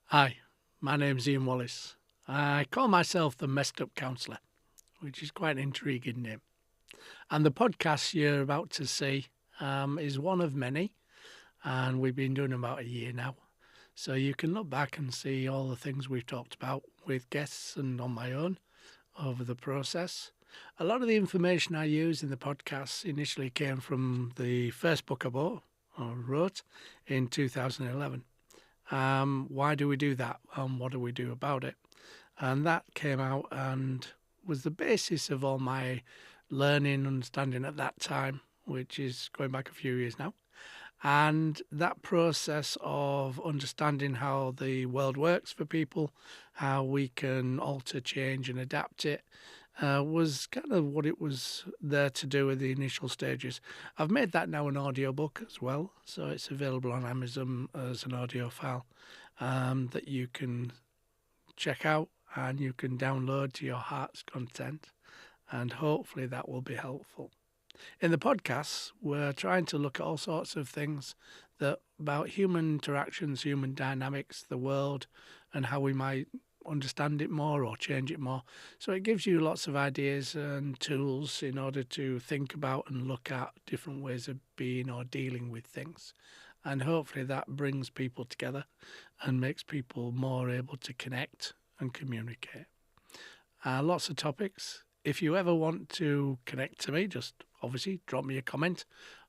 Hi, my name's Ian Wallace. I call myself the Messed Up Counsellor, which is quite an intriguing name. And the podcast you're about to see is one of many, and we've been doing about a year now. So you can look back and see all the things we've talked about with guests and on my own over the process. A lot of the information I use in the podcast initially came from the first book I wrote in 2011. Why do we do that? What do we do about it? And that came out and was the basis of all my learning, understanding at that time, which is going back a few years now. And that process of understanding how the world works for people, how we can alter, change, and adapt it, was kind of what it was there to do with the initial stages. I've made that now an audiobook as well, so it's available on Amazon as an audio file that you can check out and you can download to your heart's content, and hopefully that will be helpful. In the podcasts, we're trying to look at all sorts of things about human interactions, human dynamics, the world, and how we might understand it more or change it more. So it gives you lots of ideas and tools in order to think about and look at different ways of being or dealing with things. And hopefully that brings people together and makes people more able to connect and communicate. Lots of topics. If you ever want to connect to me, just obviously drop me a comment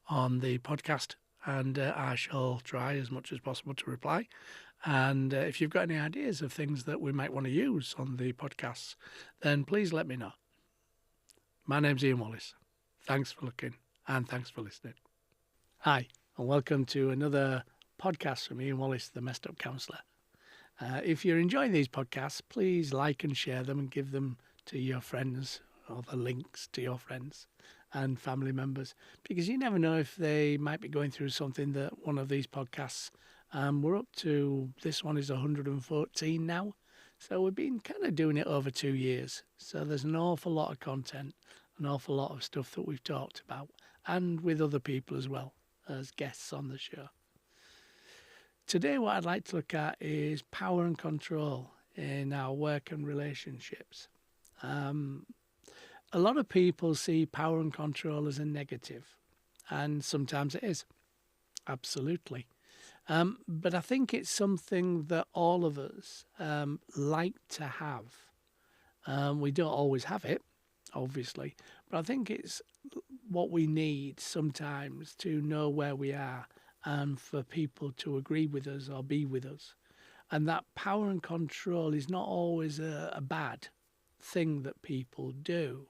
on the podcast and I shall try as much as possible to reply. And if you've got any ideas of things that we might want to use on the podcasts, then please let me know. My name's Ian Wallace. Thanks for looking and thanks for listening. Hi, and welcome to another podcast from Ian Wallace, the Messed Up Counsellor. If you're enjoying these podcasts, please like and share them and give them to your friends, or the links to your friends and family members, because you never know if they might be going through something that one of these podcasts. We're up to, this one is 114 now, so we've been kind of doing it over 2 years. So there's an awful lot of content, an awful lot of stuff that we've talked about, and with other people as well as guests on the show. Today, what I'd like to look at is power and control in our work and relationships. A lot of people see power and control as a negative, and sometimes it is, absolutely. But I think it's something that all of us like to have. We don't always have it, obviously, but I think it's what we need sometimes to know where we are and for people to agree with us or be with us. And that power and control is not always a bad thing that people do.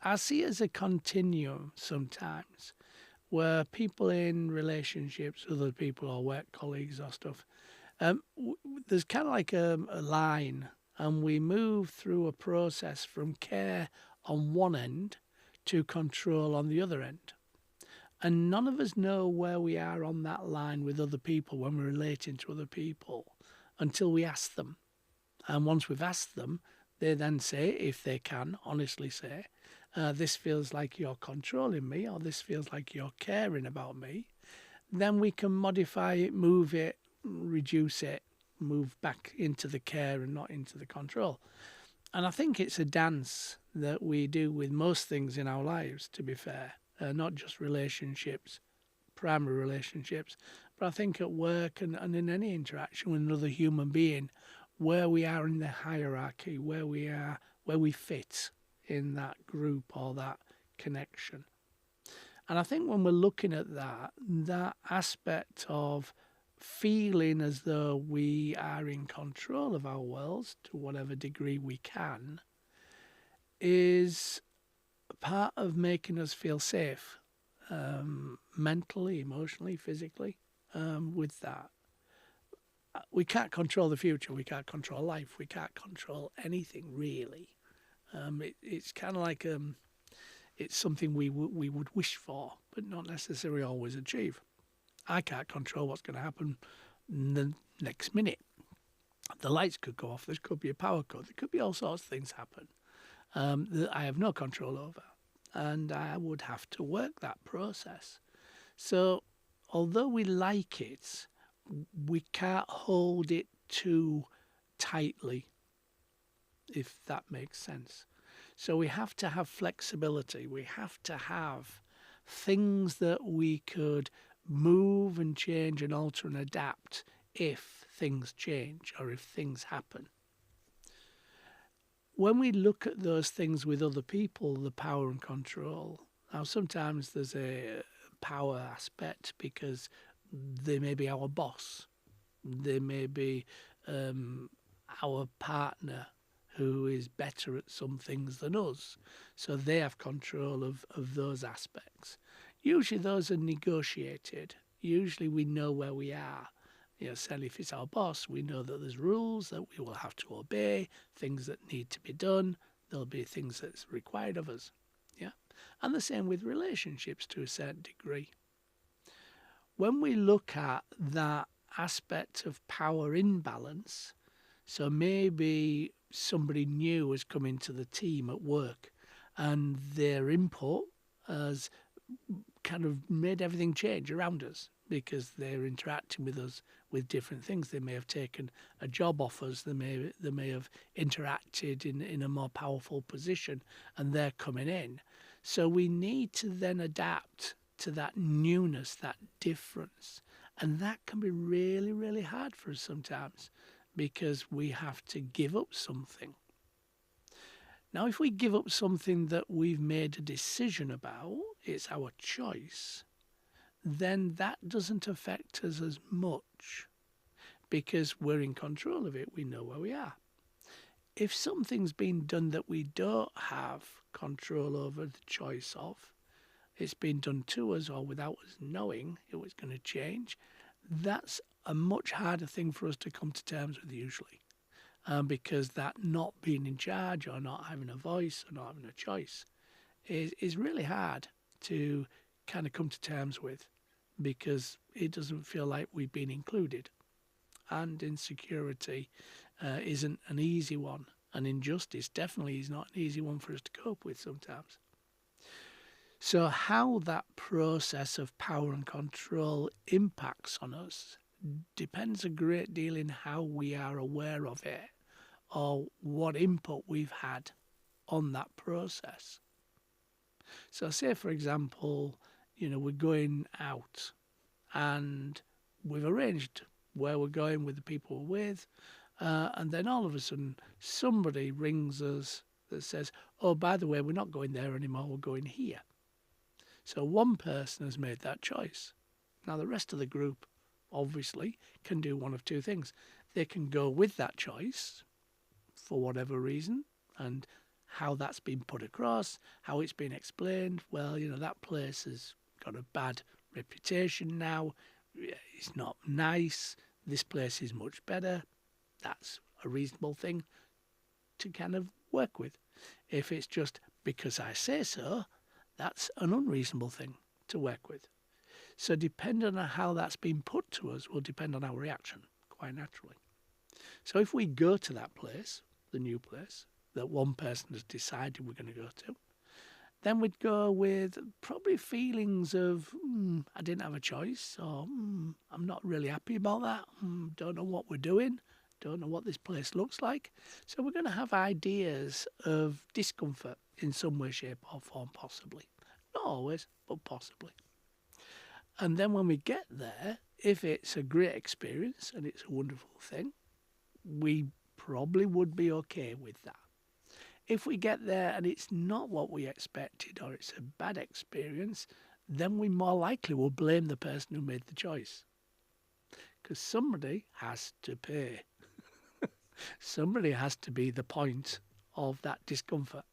I see it as a continuum sometimes, where people in relationships, other people or work colleagues or stuff, there's kind of like a line, and we move through a process from care on one end to control on the other end. And none of us know where we are on that line with other people when we're relating to other people until we ask them. And once we've asked them, they then say, if they can honestly say, this feels like you're controlling me, or this feels like you're caring about me, then we can modify it, move it, reduce it, move back into the care and not into the control. And I think it's a dance that we do with most things in our lives, to be fair, not just relationships, primary relationships, but I think at work and in any interaction with another human being, where we are in the hierarchy, where we fit in that group or that connection. And I think when we're looking at that aspect of feeling as though we are in control of our worlds to whatever degree we can is part of making us feel safe, mentally, emotionally, physically, with that. We can't control the future. We can't control life. We can't control anything, really. It's kind of like it's something we would wish for, but not necessarily always achieve. I can't control what's going to happen in the next minute. The lights could go off. There could be a power cut. There could be all sorts of things happen that I have no control over, and I would have to work that process. So although we like it, we can't hold it too tightly, if that makes sense. So we have to have flexibility. We have to have things that we could move and change and alter and adapt if things change or if things happen. When we look at those things with other people, the power and control, now sometimes there's a power aspect because they may be our boss, they may be our partner who is better at some things than us, so they have control of those aspects. Usually those are negotiated. Usually we know where we are. Certainly if it's our boss, we know that there's rules that we will have to obey, things that need to be done. There'll be things that's required of us. Yeah, and the same with relationships to a certain degree. When we look at that aspect of power imbalance, so maybe somebody new has come into the team at work and their input has kind of made everything change around us because they're interacting with us with different things. They may have taken a job offers, they may have interacted in a more powerful position and they're coming in. So we need to then adapt to that newness, that difference. And that can be really, really hard for us sometimes because we have to give up something. Now, if we give up something that we've made a decision about, it's our choice, then that doesn't affect us as much because we're in control of it. We know where we are. If something's been done that we don't have control over the choice of, it's been done to us or without us knowing it was going to change, that's a much harder thing for us to come to terms with usually. Because that not being in charge or not having a voice or not having a choice is really hard to kind of come to terms with because it doesn't feel like we've been included. And insecurity isn't an easy one. And injustice definitely is not an easy one for us to cope with sometimes. So how that process of power and control impacts on us depends a great deal in how we are aware of it or what input we've had on that process. So say, for example, we're going out and we've arranged where we're going with the people we're with, and then all of a sudden somebody rings us that says, oh, by the way, we're not going there anymore, we're going here. So one person has made that choice. Now the rest of the group obviously can do one of two things. They can go with that choice for whatever reason, and how that's been put across, how it's been explained. Well, that place has got a bad reputation now. It's not nice. This place is much better. That's a reasonable thing to kind of work with. If it's just because I say so, that's an unreasonable thing to work with. So depending on how that's been put to us will depend on our reaction, quite naturally. So if we go to that place, the new place, that one person has decided we're going to go to, then we'd go with probably feelings of, I didn't have a choice, or I'm not really happy about that, don't know what we're doing, don't know what this place looks like. So we're going to have ideas of discomfort in some way, shape or form, possibly. Not always, but possibly. And then when we get there, if it's a great experience and it's a wonderful thing, we probably would be okay with that. If we get there and it's not what we expected or it's a bad experience, then we more likely will blame the person who made the choice. Because somebody has to pay. Somebody has to be the point of that discomfort.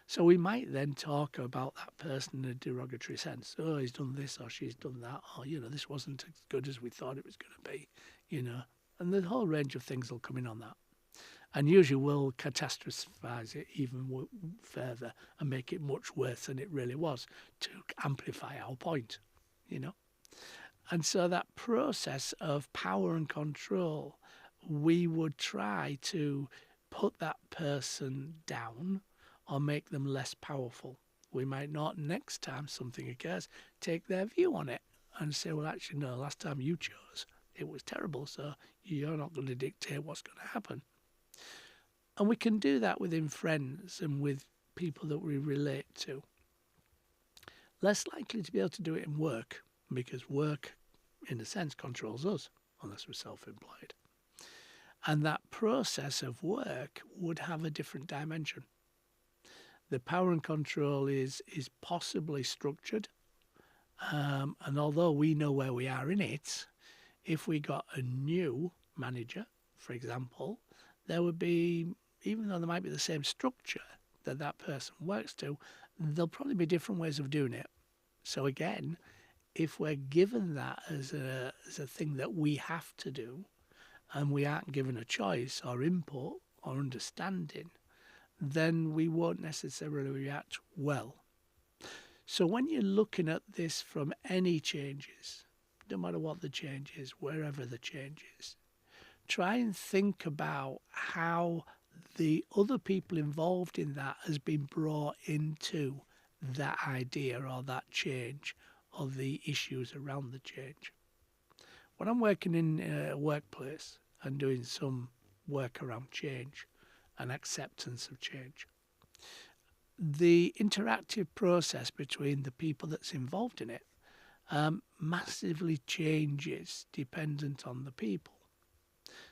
So we might then talk about that person in a derogatory sense. Oh, he's done this or she's done that. Or, this wasn't as good as we thought it was going to be, And the whole range of things will come in on that. And usually we'll catastrophize it even further and make it much worse than it really was to amplify our point, And so that process of power and control, we would try to put that person down or make them less powerful. We might not, next time something occurs, take their view on it and say, well, actually, no, last time you chose, it was terrible, so you're not going to dictate what's going to happen. And we can do that within friends and with people that we relate to. Less likely to be able to do it in work, because work, in a sense, controls us, unless we're self-employed. And that process of work would have a different dimension. The power and control is possibly structured, and although we know where we are in it, if we got a new manager, for example, there would be, even though there might be the same structure that person works to, there'll probably be different ways of doing it. So again, if we're given that as a thing that we have to do, and we aren't given a choice or input or understanding, then we won't necessarily react well. So when you're looking at this from any changes, no matter what the change is, wherever the change is, try and think about how the other people involved in that has been brought into that idea or that change or the issues around the change. When I'm working in a workplace and doing some work around change and acceptance of change, the interactive process between the people that's involved in it massively changes dependent on the people.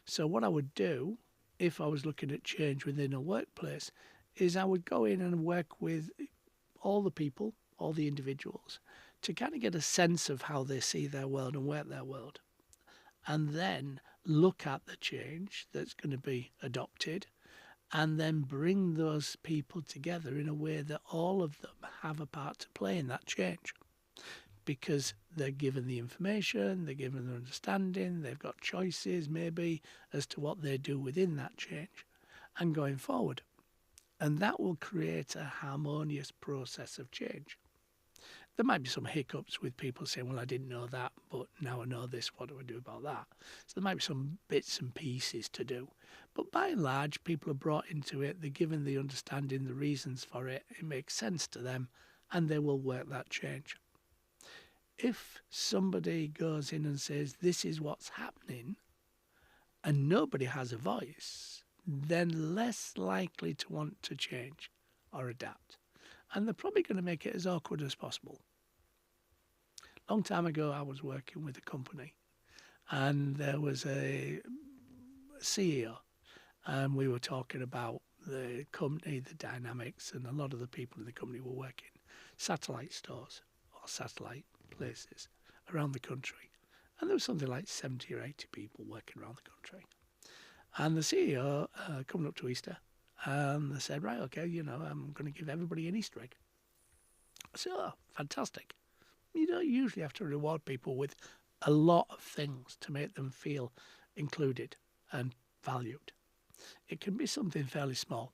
So what I would do if I was looking at change within a workplace is I would go in and work with all the people, all the individuals, to kind of get a sense of how they see their world and work their world. And then look at the change that's going to be adopted and then bring those people together in a way that all of them have a part to play in that change. Because they're given the information, they're given the understanding, they've got choices maybe as to what they do within that change and going forward. And that will create a harmonious process of change. There might be some hiccups with people saying, well, I didn't know that, but now I know this, what do I do about that? So there might be some bits and pieces to do. But by and large, people are brought into it, they're given the understanding, the reasons for it, it makes sense to them, and they will work that change. If somebody goes in and says, this is what's happening, and nobody has a voice, then less likely to want to change or adapt. And they're probably going to make it as awkward as possible. A long time ago, I was working with a company, and there was a CEO, and we were talking about the company, the dynamics, and a lot of the people in the company were working satellite stores or satellite places around the country. And there was something like 70 or 80 people working around the country. And the CEO, coming up to Easter, they said, right, okay, I'm going to give everybody an Easter egg. I said, oh, fantastic. You don't usually have to reward people with a lot of things to make them feel included and valued. It can be something fairly small.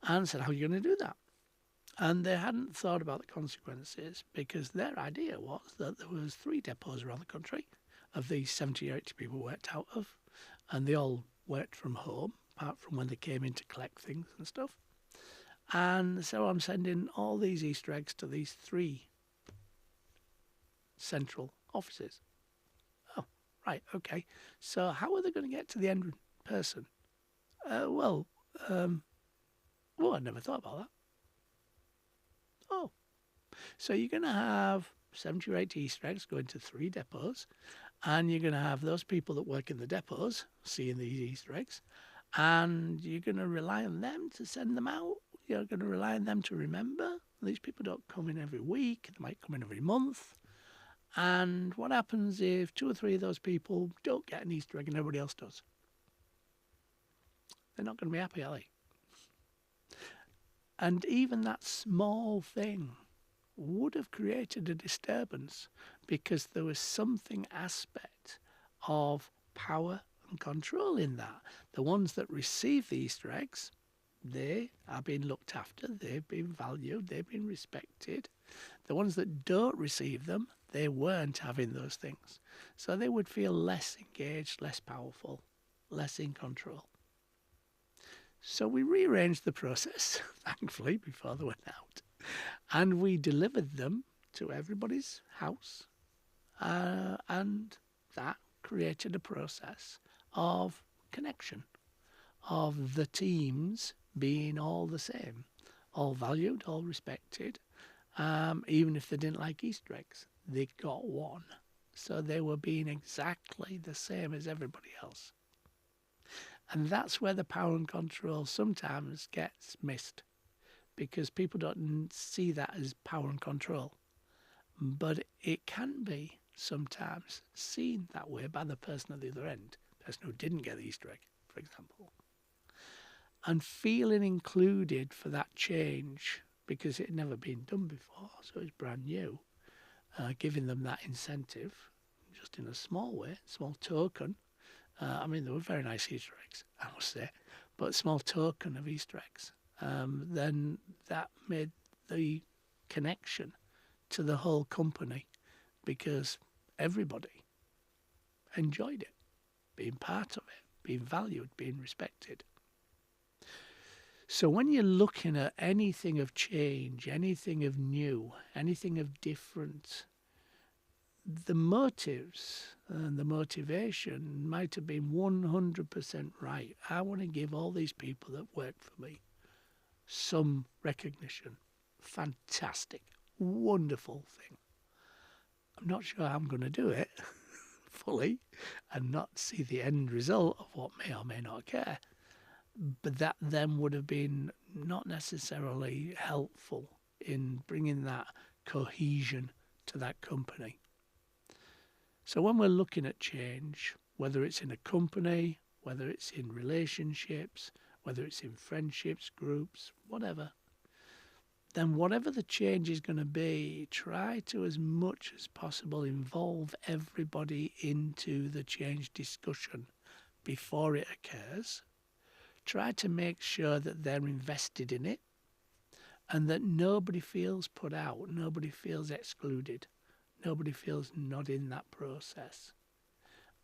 And I said, how are you going to do that? And they hadn't thought about the consequences because their idea was that there was 3 depots around the country of these 70 or 80 people worked out of, and they all worked from home, apart from when they came in to collect things and stuff. And so I'm sending all these Easter eggs to these 3 central offices. Oh, right, okay. So how are they going to get to the end person? I never thought about that. Oh, so you're going to have 70 or 80 Easter eggs going to 3 depots, and you're going to have those people that work in the depots seeing these Easter eggs, and you're going to rely on them to send them out. You're going to rely on them to remember. These people don't come in every week. They might come in every month. And what happens if 2 or 3 of those people don't get an Easter egg and everybody else does? They're not going to be happy, are they? And even that small thing would have created a disturbance because there was something aspect of power and control in that. The ones that receive the Easter eggs, they are being looked after, they've been valued, they've been respected. The ones that don't receive them, they weren't having those things. So they would feel less engaged, less powerful, less in control. So we rearranged the process, thankfully, before they went out. And we delivered them to everybody's house. And that created a process of connection, of the teams being all the same, all valued, all respected. Even if they didn't like Easter eggs, they got one. So they were being exactly the same as everybody else. And that's where the power and control sometimes gets missed, because people don't see that as power and control. But it can be sometimes seen that way by the person at the other end, the person who didn't get the Easter egg, for example. And feeling included for that change, because it had never been done before, so it's brand new, giving them that incentive, just in a small way, small token. They were very nice Easter eggs, I must say, but a small token of Easter eggs. Then that made the connection to the whole company, because everybody enjoyed it, being part of it, being valued, being respected. So when you're looking at anything of change, anything of new, anything of different, the motives and the motivation might have been 100% right. I want to give all these people that work for me some recognition. Fantastic, wonderful thing. I'm not sure I'm going to do it fully and not see the end result of what may or may not occur. But that then would have been not necessarily helpful in bringing that cohesion to that company. So when we're looking at change, whether it's in a company, whether it's in relationships, whether it's in friendships, groups, whatever, then whatever the change is going to be, try to, as much as possible, involve everybody into the change discussion before it occurs. Try to make sure that they're invested in it and that nobody feels put out, nobody feels excluded, nobody feels not in that process.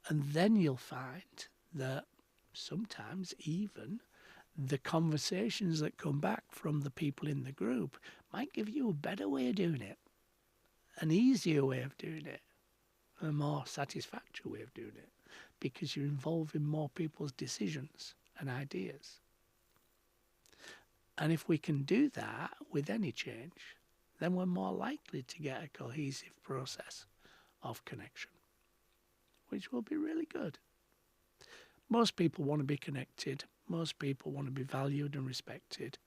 And then you'll find that sometimes even the conversations that come back from the people in the group might give you a better way of doing it, an easier way of doing it, a more satisfactory way of doing it, because you're involving more people's decisions and ideas. And if we can do that with any change, then we're more likely to get a cohesive process of connection, which will be really good. Most people want to be connected. Most people want to be valued and respected.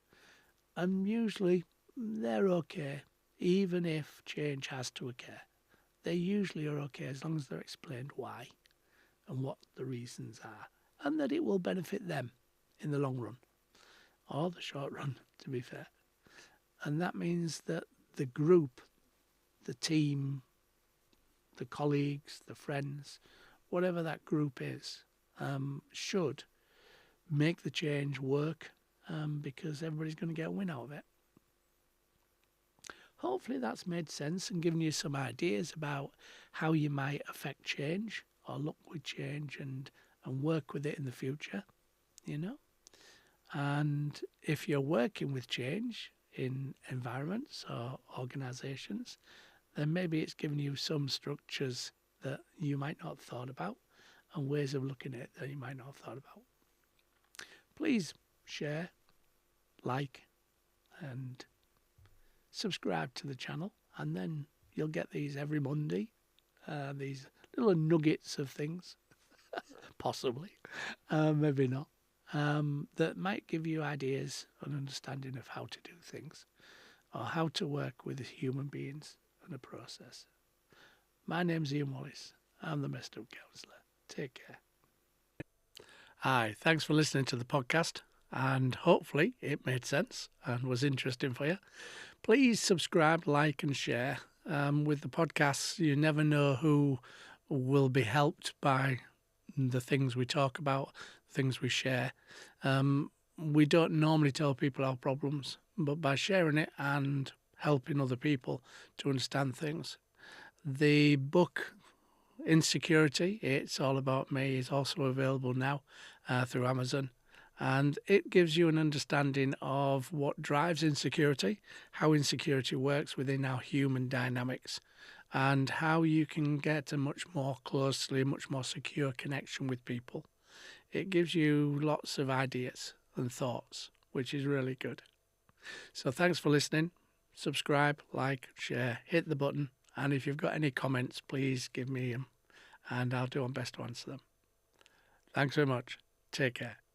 And usually they're okay, even if change has to occur. They usually are okay as long as they're explained why and what the reasons are, and that it will benefit them in the long run, or the short run, to be fair. And that means that the group, the team, the colleagues, the friends, whatever that group is, should make the change work, because everybody's going to get a win out of it. Hopefully that's made sense and given you some ideas about how you might affect change or look with change and work with it in the future, And if you're working with change in environments or organisations, then maybe it's given you some structures that you might not have thought about and ways of looking at it that you might not have thought about. Please share, like, and subscribe to the channel, and then you'll get these every Monday, these little nuggets of things, possibly, maybe not, that might give you ideas and understanding of how to do things or how to work with human beings and a process. My name's Ian Wallace. I'm the Messed Up Counsellor. Take care. Hi, thanks for listening to the podcast, and hopefully it made sense and was interesting for you. Please subscribe, like and share. With the podcasts, you never know who will be helped by the things we talk about, things we share. We don't normally tell people our problems, but by sharing it and helping other people to understand things. The book Insecurity, It's All About Me, is also available now through Amazon, and it gives you an understanding of what drives insecurity, how insecurity works within our human dynamics, and how you can get a much more secure connection with people. It gives you lots of ideas and thoughts, which is really good. So thanks for listening. Subscribe, like, share, hit the button. And if you've got any comments, please give me them and I'll do my best to answer them. Thanks very much. Take care.